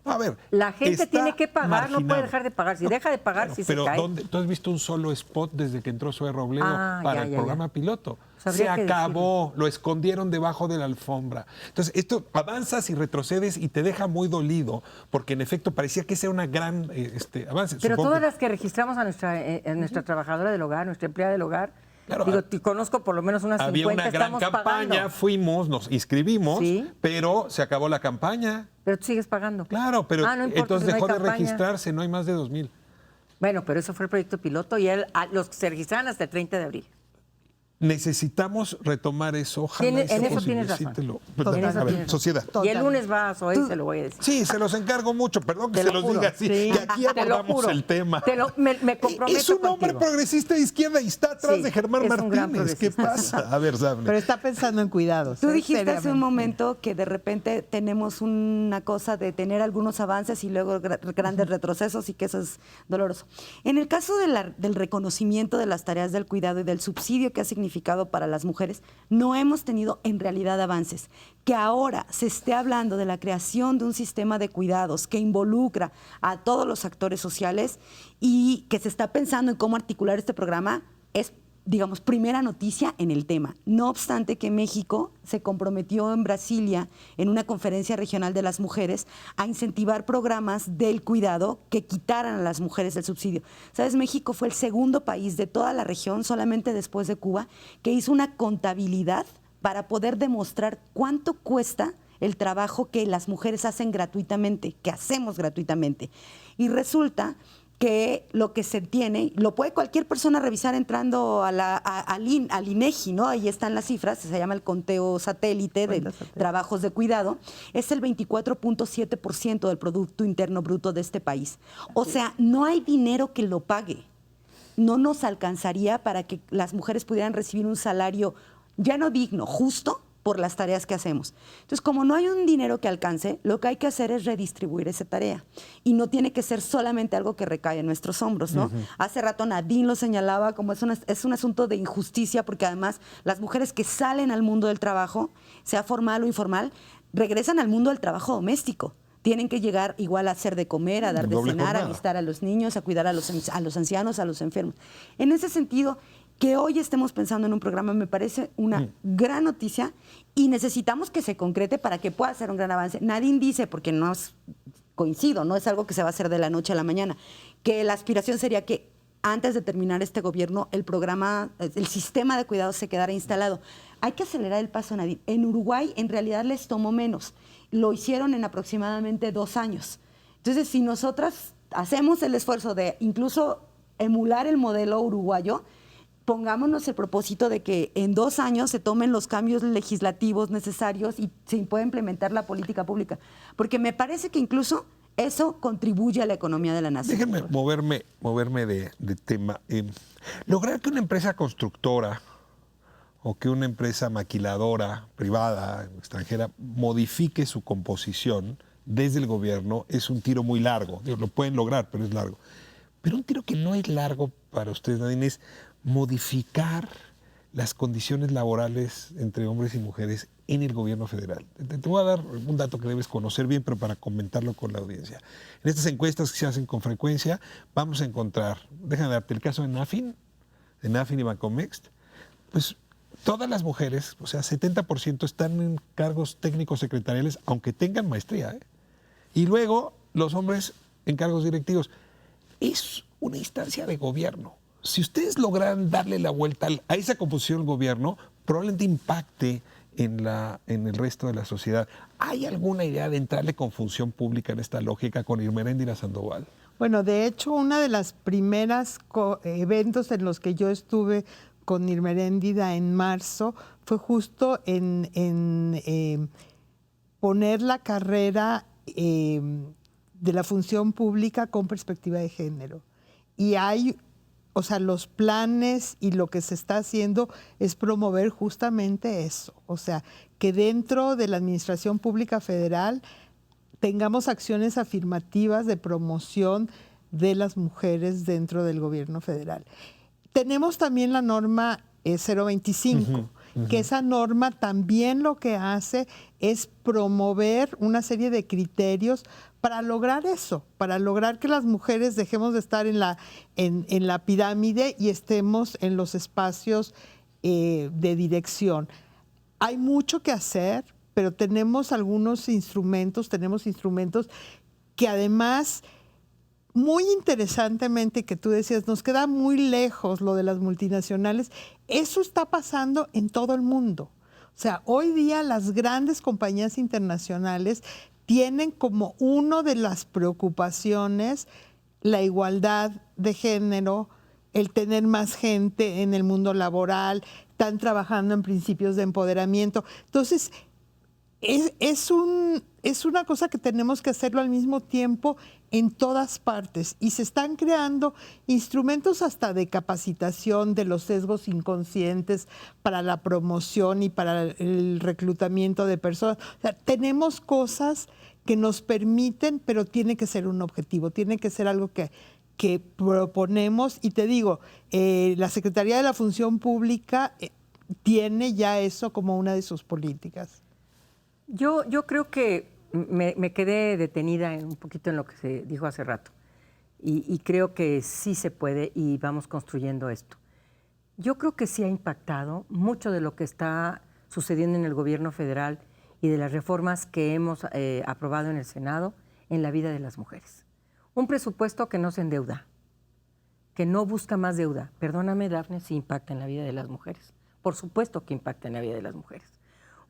A ver, la gente tiene que pagar, marginado. No puede dejar de pagar. Si deja de pagar, claro, si pero se cae. ¿tú has visto un solo spot desde que entró Zoé Robledo para el programa piloto? Se acabó, lo escondieron debajo de la alfombra. Entonces, esto avanzas y retrocedes y te deja muy dolido, porque en efecto parecía que ese era una gran avance. Pero todas las que registramos a nuestra trabajadora del hogar, nuestra empleada del hogar, claro, conozco por lo menos unas 50, había una gran campaña, pagando. Fuimos, nos inscribimos, ¿Sí? pero se acabó la campaña. Pero tú sigues pagando. Claro, pero no importa, entonces si no dejó hay de campaña. registrarse, no hay más de 2,000. Bueno, pero eso fue el proyecto piloto y los que se registraron hasta el 30 de abril. necesitamos retomar eso. Ojalá En sea eso posible. tienes razón. Sí, En eso a ver, tienes razón. sociedad. Y el lunes vas hoy, se lo voy a decir. Sí, se los encargo mucho, perdón que Te se lo los juro. diga así, Sí. que aquí Te lo abordamos juro. el tema. Me comprometo Es un hombre contigo. progresista de izquierda y está atrás Sí, de Germán es un gran Martínez. ¿Qué progresista, pasa? A ver, Dafne. Pero está pensando en cuidados. Tú dijiste hace un Seriamente. momento que de repente tenemos una cosa de tener algunos avances y luego grandes retrocesos y que eso es doloroso. En el caso del reconocimiento de las tareas del cuidado y del subsidio que ha significado para las mujeres, no hemos tenido en realidad avances. Que ahora se esté hablando de la creación de un sistema de cuidados que involucra a todos los actores sociales y que se está pensando en cómo articular este programa es, digamos, primera noticia en el tema. No obstante que México se comprometió en Brasilia, en una conferencia regional de las mujeres, a incentivar programas del cuidado que quitaran a las mujeres el subsidio. ¿Sabes? México fue el segundo país de toda la región, solamente después de Cuba, que hizo una contabilidad para poder demostrar cuánto cuesta el trabajo que las mujeres hacen gratuitamente, que hacemos gratuitamente. Y resulta que lo que se tiene, lo puede cualquier persona revisar entrando al INEGI, ¿no? Ahí están las cifras, se llama el conteo satélite de trabajos de cuidado, es el 24.7% del Producto Interno Bruto de este país. O sea, no hay dinero que lo pague. No nos alcanzaría para que las mujeres pudieran recibir un salario ya no digno, justo, por las tareas que hacemos. Entonces, como no hay un dinero que alcance, lo que hay que hacer es redistribuir esa tarea. Y no tiene que ser solamente algo que recae en nuestros hombros, ¿no? Hace rato Nadine lo señalaba como es un asunto de injusticia, porque además las mujeres que salen al mundo del trabajo, sea formal o informal, regresan al mundo del trabajo doméstico. Tienen que llegar igual a hacer de comer, a dar de Doble cenar, jornada. a visitar a los niños, a cuidar a los ancianos, a los enfermos. En ese sentido, que hoy estemos pensando en un programa me parece una gran noticia y necesitamos que se concrete para que pueda ser un gran avance. Nadie dice, porque no es coincido, no es algo que se va a hacer de la noche a la mañana, que la aspiración sería que antes de terminar este gobierno el programa, el sistema de cuidados se quedara instalado. Hay que acelerar el paso, Nadine. En Uruguay en realidad les tomó menos. Lo hicieron en aproximadamente 2 años. Entonces, si nosotras hacemos el esfuerzo de incluso emular el modelo uruguayo, pongámonos el propósito de que en 2 años se tomen los cambios legislativos necesarios y se pueda implementar la política pública. Porque me parece que incluso eso contribuye a la economía de la nación. Déjenme moverme de tema. Lograr que una empresa constructora o que una empresa maquiladora privada, extranjera, modifique su composición desde el gobierno es un tiro muy largo. Lo pueden lograr, pero es largo. Pero un tiro que no es largo para ustedes, Nadine, es modificar las condiciones laborales entre hombres y mujeres en el gobierno federal. Te voy a dar un dato que debes conocer bien, pero para comentarlo con la audiencia. En estas encuestas que se hacen con frecuencia, vamos a encontrar, déjame darte el caso de Nafin y Bancomext, pues todas las mujeres, o sea, 70% están en cargos técnicos secretariales, aunque tengan maestría, ¿eh? Y luego los hombres en cargos directivos. Es una instancia de gobierno. Si ustedes logran darle la vuelta a esa composición del gobierno, probablemente impacte en el resto de la sociedad. ¿Hay alguna idea de entrarle con función pública en esta lógica con Irmeréndira Sandoval? Bueno, de hecho, una de las primeras eventos en los que yo estuve con Irmeréndira en marzo fue justo en poner la carrera de la función pública con perspectiva de género. Y hay, o sea, los planes y lo que se está haciendo es promover justamente eso. O sea, que dentro de la Administración Pública Federal tengamos acciones afirmativas de promoción de las mujeres dentro del gobierno federal. Tenemos también la norma 025, que esa norma también lo que hace es promover una serie de criterios para lograr eso, para lograr que las mujeres dejemos de estar en la pirámide y estemos en los espacios de dirección. Hay mucho que hacer, pero tenemos algunos instrumentos, que además, muy interesantemente, que tú decías, nos queda muy lejos lo de las multinacionales. Eso está pasando en todo el mundo. O sea, hoy día las grandes compañías internacionales tienen como una de las preocupaciones la igualdad de género el tener más gente en el mundo laboral, están trabajando en principios de empoderamiento. Entonces, es una cosa que tenemos que hacerlo al mismo tiempo en todas partes, y se están creando instrumentos hasta de capacitación de los sesgos inconscientes para la promoción y para el reclutamiento de personas. O sea, tenemos cosas que nos permiten, pero tiene que ser un objetivo, tiene que ser algo que proponemos. Y te digo, la Secretaría de la Función Pública tiene ya eso como una de sus políticas. Yo creo que me quedé detenida un poquito en lo que se dijo hace rato, y creo que sí se puede y vamos construyendo esto. Yo creo que sí ha impactado mucho de lo que está sucediendo en el gobierno federal y de las reformas que hemos aprobado en el Senado en la vida de las mujeres. Un presupuesto que no se endeuda, que no busca más deuda. Perdóname, Dafne, sí impacta en la vida de las mujeres. Por supuesto que impacta en la vida de las mujeres.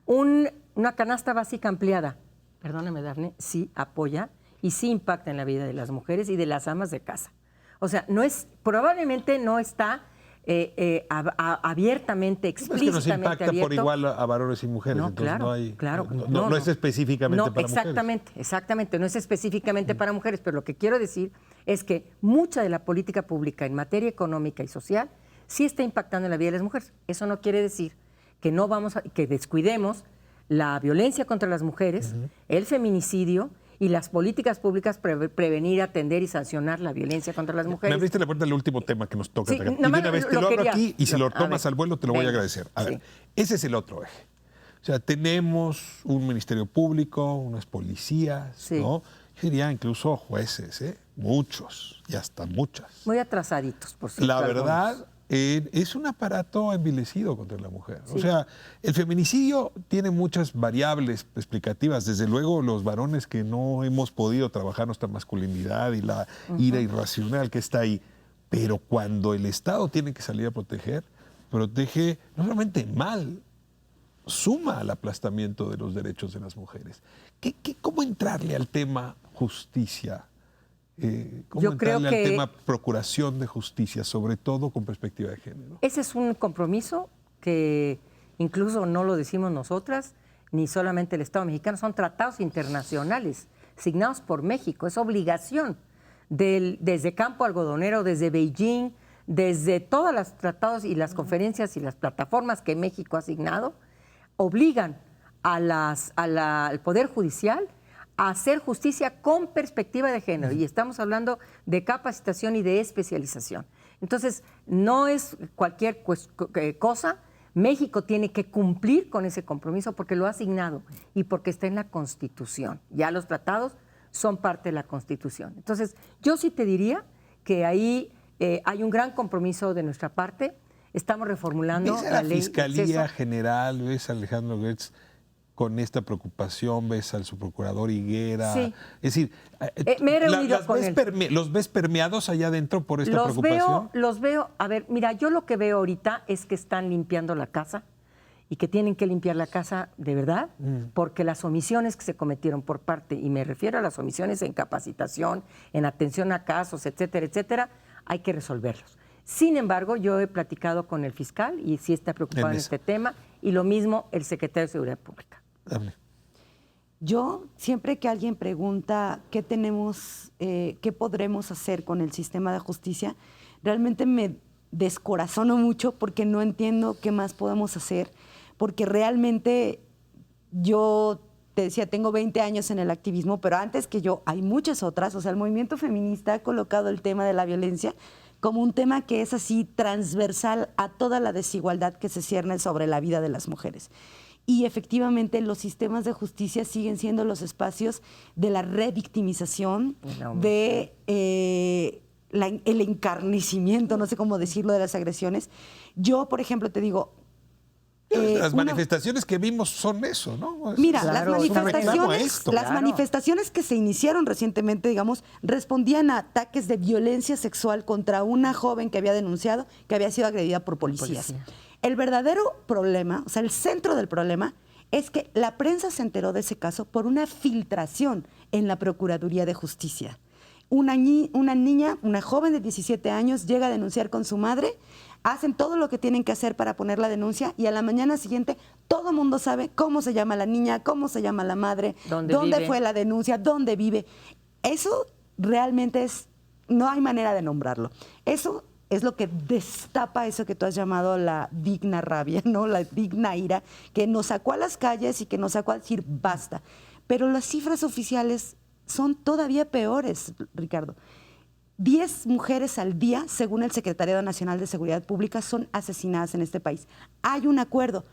Una canasta básica ampliada, perdóname, Dafne, sí apoya y sí impacta en la vida de las mujeres y de las amas de casa. O sea, probablemente no está abiertamente, explícitamente es que nos impacta abierto. por igual a varones y mujeres. No, entonces claro, no es específicamente para exactamente, no es específicamente para mujeres, pero lo que quiero decir es que mucha de la política pública en materia económica y social sí está impactando en la vida de las mujeres. Eso no quiere decir que que descuidemos la violencia contra las mujeres, el feminicidio y las políticas públicas prevenir, atender y sancionar la violencia contra las mujeres. Me abriste la puerta del último tema que nos toca. Sí, y de una vez te lo abro aquí, y si lo tomas ver, al vuelo te lo voy a agradecer. A ver, ese es el otro eje. O sea, tenemos un ministerio público, unas policías, ¿no? Yo diría incluso jueces, muchos y hasta muchas. Muy atrasaditos, por cierto. La verdad, es un aparato envilecido contra la mujer. Sí. O sea, el feminicidio tiene muchas variables explicativas. Desde luego, los varones que no hemos podido trabajar nuestra masculinidad y la ira irracional que está ahí. Pero cuando el Estado tiene que salir a proteger, protege no solamente mal, suma al aplastamiento de los derechos de las mujeres. ¿Cómo entrarle al tema justicia? ¿Cómo entrarle al tema procuración de justicia, sobre todo con perspectiva de género? Ese es un compromiso que incluso no lo decimos nosotras, ni solamente el Estado mexicano, son tratados internacionales signados por México. Es obligación desde Campo Algodonero, desde Beijing, desde todos los tratados y las conferencias y las plataformas que México ha asignado, obligan al Poder Judicial a hacer justicia con perspectiva de género. Y estamos hablando de capacitación y de especialización. Entonces, no es cualquier cosa. México tiene que cumplir con ese compromiso porque lo ha asignado y porque está en la Constitución. Ya los tratados son parte de la Constitución. Entonces, yo sí te diría que ahí hay un gran compromiso de nuestra parte. Estamos reformulando la ley. ¿Ves a la Fiscalía General, ves a Alejandro Gertz con esta preocupación, ves al subprocurador Higuera? Sí. Es decir, me he reunido con él. ¿Los ves permeados allá adentro por esta preocupación? Los veo, a ver, mira, yo lo que veo ahorita es que están limpiando la casa y que tienen que limpiar la casa de verdad, porque las omisiones que se cometieron por parte, y me refiero a las omisiones en capacitación, en atención a casos, etcétera, etcétera, hay que resolverlos. Sin embargo, yo he platicado con el fiscal y sí está preocupado en este tema, y lo mismo el secretario de Seguridad Pública. Dame. Yo, siempre que alguien pregunta qué tenemos, qué podremos hacer con el sistema de justicia, realmente me descorazono mucho porque no entiendo qué más podemos hacer, porque realmente yo te decía, tengo 20 años en el activismo, pero antes que yo hay muchas otras. O sea, el movimiento feminista ha colocado el tema de la violencia como un tema que es así transversal a toda la desigualdad que se cierne sobre la vida de las mujeres. Y efectivamente los sistemas de justicia siguen siendo los espacios de la revictimización, de el encarnecimiento, no sé cómo decirlo, de las agresiones. Yo, por ejemplo, te digo... las manifestaciones que vimos son eso, ¿no? Mira, claro, las manifestaciones que se iniciaron recientemente, digamos, respondían a ataques de violencia sexual contra una joven que había denunciado que había sido agredida por policías. El verdadero problema, o sea, el centro del problema, es que la prensa se enteró de ese caso por una filtración en la Procuraduría de Justicia. una niña, una joven de 17 años, llega a denunciar con su madre, hacen todo lo que tienen que hacer para poner la denuncia y a la mañana siguiente todo el mundo sabe cómo se llama la niña, cómo se llama la madre, dónde fue la denuncia, dónde vive. Eso realmente no hay manera de nombrarlo. Eso es lo que destapa eso que tú has llamado la digna rabia, ¿no? La digna ira, que nos sacó a las calles y que nos sacó a decir basta. Pero las cifras oficiales son todavía peores, Ricardo. 10 mujeres al día, según el Secretariado Nacional de Seguridad Pública, son asesinadas en este país. Hay un acuerdo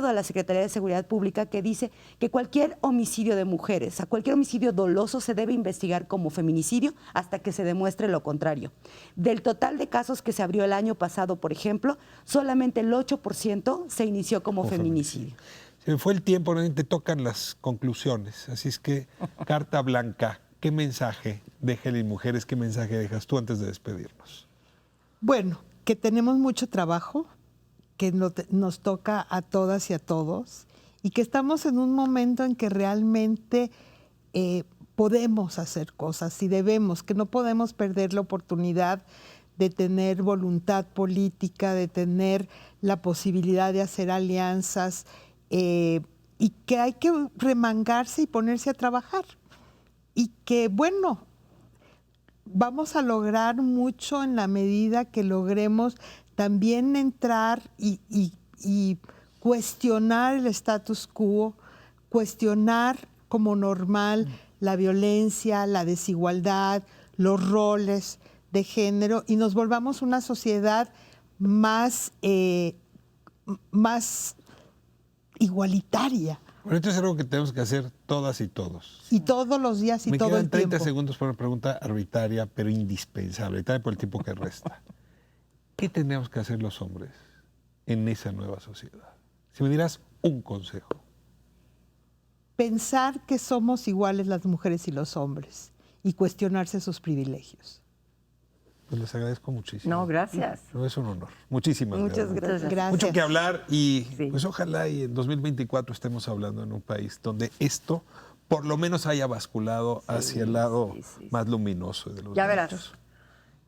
a la Secretaría de Seguridad Pública que dice que cualquier homicidio de mujeres, a cualquier homicidio doloso se debe investigar como feminicidio hasta que se demuestre lo contrario. Del total de casos que se abrió el año pasado, por ejemplo, solamente el 8% se inició como feminicidio. Se me fue el tiempo, no te tocan las conclusiones. Así es que, carta blanca, ¿qué mensaje deja Helen Mujeres? ¿Qué mensaje dejas tú antes de despedirnos? Bueno, que tenemos mucho trabajo, que nos toca a todas y a todos, y que estamos en un momento en que realmente podemos hacer cosas y debemos, que no podemos perder la oportunidad de tener voluntad política, de tener la posibilidad de hacer alianzas, y que hay que remangarse y ponerse a trabajar. Y que, bueno, vamos a lograr mucho en la medida que logremos también entrar y cuestionar el status quo, cuestionar como normal la violencia, la desigualdad, los roles de género y nos volvamos una sociedad más igualitaria. Bueno, esto es algo que tenemos que hacer todas y todos. Y todos los días y todo el tiempo. Me quedan 30 segundos para una pregunta arbitraria, pero indispensable, tal por el tiempo que resta. ¿Qué tenemos que hacer los hombres en esa nueva sociedad? Si me dirás un consejo. Pensar que somos iguales las mujeres y los hombres y cuestionarse sus privilegios. Pues les agradezco muchísimo. No, gracias. No, es un honor. Muchísimas Muchas gracias. Mucho que hablar y Sí. pues ojalá y en 2024 estemos hablando en un país donde esto por lo menos haya basculado hacia el lado más luminoso de los Ya derechos. verás.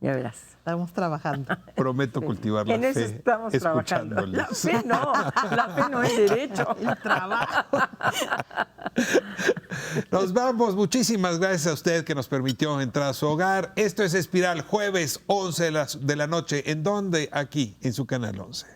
Ya verás. Estamos trabajando. Prometo cultivar la En eso fe estamos trabajando. La fe no es derecho. El trabajo. Nos vamos. Muchísimas gracias a usted que nos permitió entrar a su hogar. Esto es Espiral, jueves 11 de la noche. ¿En dónde? Aquí, en su Canal 11.